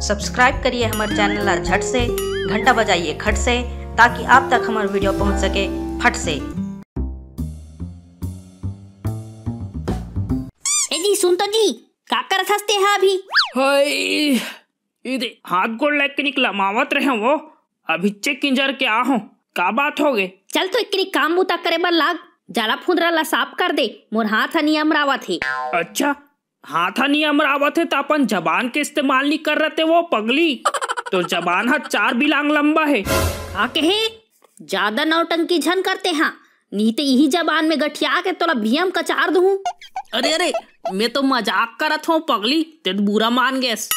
Subscribe करिए हमारे channel ला झट से, घंटा बजाइए खट से, ताकि आप तक हमारा वीडियो पहुंच सके फट से। ए जी सुन तो जी, का करत हंसते हैं अभी? हाय इधे हाथ गोड़ लेके निकला मावत रहे वो अभी चेक इंजर के आहूं का बात हो गए। चल तो एक काम बुता करे बर लाग, जाला फुंदरा ला साफ कर दे, मोर हाथ नियम रावत है। अच्छा हाथ नियम रावत है तो अपन जबान के इस्तेमाल नहीं कर रहे थे वो पगली, तो जबान हाथ 4 बिलांग लंबा है। का कहे ज्यादा नौटंकी झन करते हैं, नहीं तो यही जबान में गठिया के तोला भीम कचार दूं। अरे अरे मैं तो मजाक करत हूँ पगली, ते बुरा मान गैस।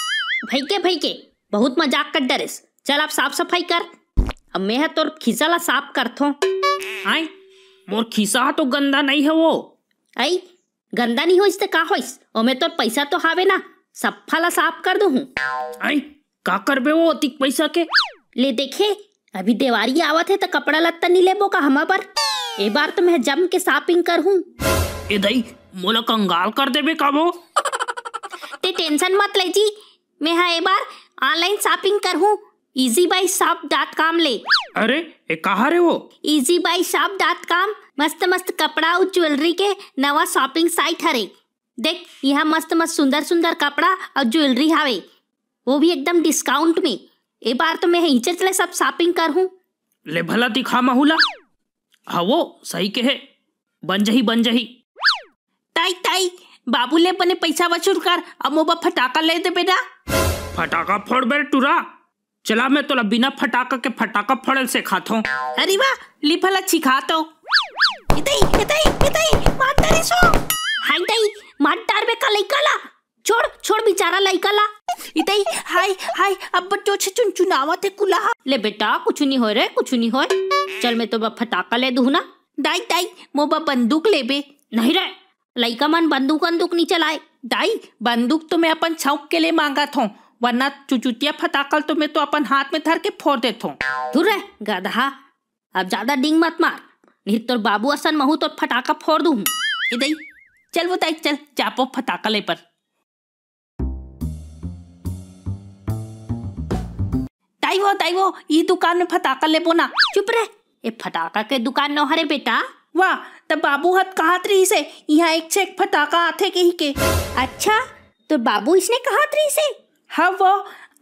भाई के बहुत मजाक कर डरेस। चल आप साफ सफाई कर, अब मैं है तोर खिसा ला साफ करत हूँ। आई मोर खिसा तो गंदा नहीं है वो। आई गंदा नहीं होइस तो का होइस, और मैं तोर पैसा तो हावे ना, सफा ला साफ कर दूं। आई का करबे वो अतिक पैसा के? ले देखे अभी दिवाली आवत है तो कपड़ा लत्ता नहीं लेबो का हमा पर, ए बार तो मैं जम के शॉपिंग कर हूँ। ए दई मोला कंगाल कर देबे का वो? ते टेंशन मत ले जी, मैं हाँ ए बार ऑनलाइन शॉपिंग कर हूँ easybuysshop.com ले। अरे ए कहाँ रे वो? easybuysshop.com मस्त मस्त कपड़ा और ज्वेलरी के नवा शॉपिंग साइट हरे। देख यहाँ मस्त मस्त सुंदर सुंदर कपड़ा और ज्वेलरी हावे, वो भी एकदम डिस्काउंट में। ए बार तो मैं हिंचे चले सब शॉपिंग कर हूँ। ले भला दिखा mahula। हाँ वो सही के है, बन जही। ताई ताई बाबू ले बने पैसा वसूल कर, अब मोबा फटाका ले दे बेटा। फटाका फोड़ बेर टूरा, चला मैं तोला बिना फटाका के फटाका फोड़ल से खाता हूँ। अरे वाह ली भला छिखा तो मार तारी सो। हाय ताई मार तार बे का लइका ला, छोड़ बेचारा लइका ला। इतई हाय अब बच्चों से चुनचुनावत है कुला। ले बेटा कुछ नहीं हो रे, कुछ नहीं हो। चल मैं तो फटाका ले दूं ना। दाई मोबा बंदूक ले बे। नहीं रे लइका मन बंदूक नहीं चलाए। दाई बंदूक तो मैं अपन शौक के लिए मांगा था, वरना चुचुतिया फटाकल तो मैं तो अपन हाथ में धर के फोड़ देता हूँ। दूर रे गधा, अब ज्यादा डिंग मत मार, नहीं तो बाबू असन महू तो फटाका फोड़ दूँ। इधर चल वो ताई चल चापो फटाका ले पर। ताई वो ये दुकान में फटाका ले बोना। चुप रे, ये फटाका के दुकान न हरे बेटा। वाह तब बाबू हत कहत रही से यहाँ एक से एक फटाका आथे के ही के। अच्छा तो बाबू इसने कहत रही से? हाँ वो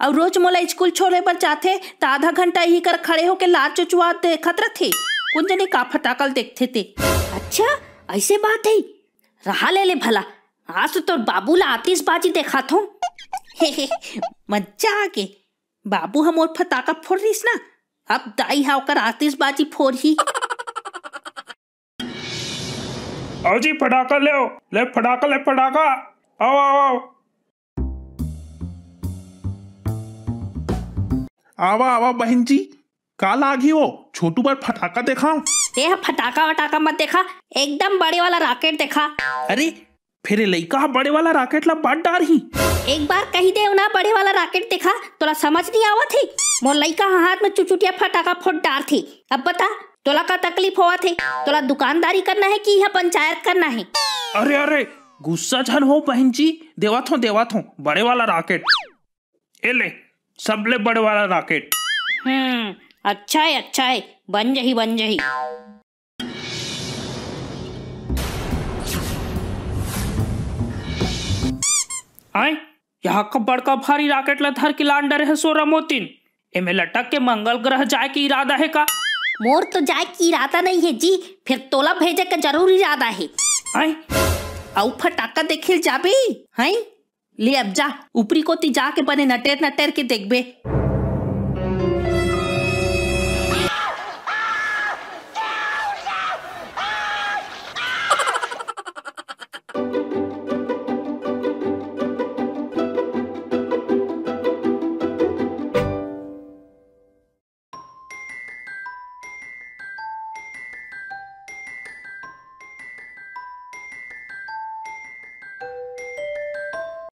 और रोज मोला स्कूल छोड़े पर जाते तो आधा घंटा ही कर खड़े होके लार चुचुआ देखत रथे, कुछ जने का फटाकल देखते थे। अच्छा ऐसे बात है, रहा ले भला, आज तो बाबू ला आतिशबाजी देखा थो। मजा आ के बाबू हम और फटाका फोड़ रही ना, अब दाई हावकर आतिशबाजी फोड़ ही। आओ जी फटाका ले फटाका आओ। आवा बहन जी, का लागी हो छोटू पर फटाका दिखाओ। ये फटाका वटाका मत देखा, एकदम बड़े वाला रॉकेट देखा। अरे फिर लइका बड़े वाला रॉकेट ला बांट डार ही। एक बार कही दे ना बड़े वाला रॉकेट देखा, तोला समझ नहीं आवत थी? मोर लइका हाथ में चुचुटिया फटाका फोड़ डार थी। अब बता तोला का तकलीफ हुआ थे? तोला दुकानदारी करना है कि यहाँ पंचायत करना है? अरे गुस्सा झन हो बहन जी, देवत हो बड़े वाला रॉकेट। ए ले सब ले बड़े वाला रॉकेट। अच्छा है बन जही। आए यहाँ का बड़का भारी रॉकेट ला धर के लांडर है सोरा मोतिन, एमे लटक के मंगल ग्रह जाए की इरादा है का? मोर तो जाए की इरादा नहीं है जी, फिर तोला भेजे का जरूर इरादा है। आए औ फटाका देखे जाबे हैं? ले अब जा ऊपरी को ती जाके बने नटेर के देखबे।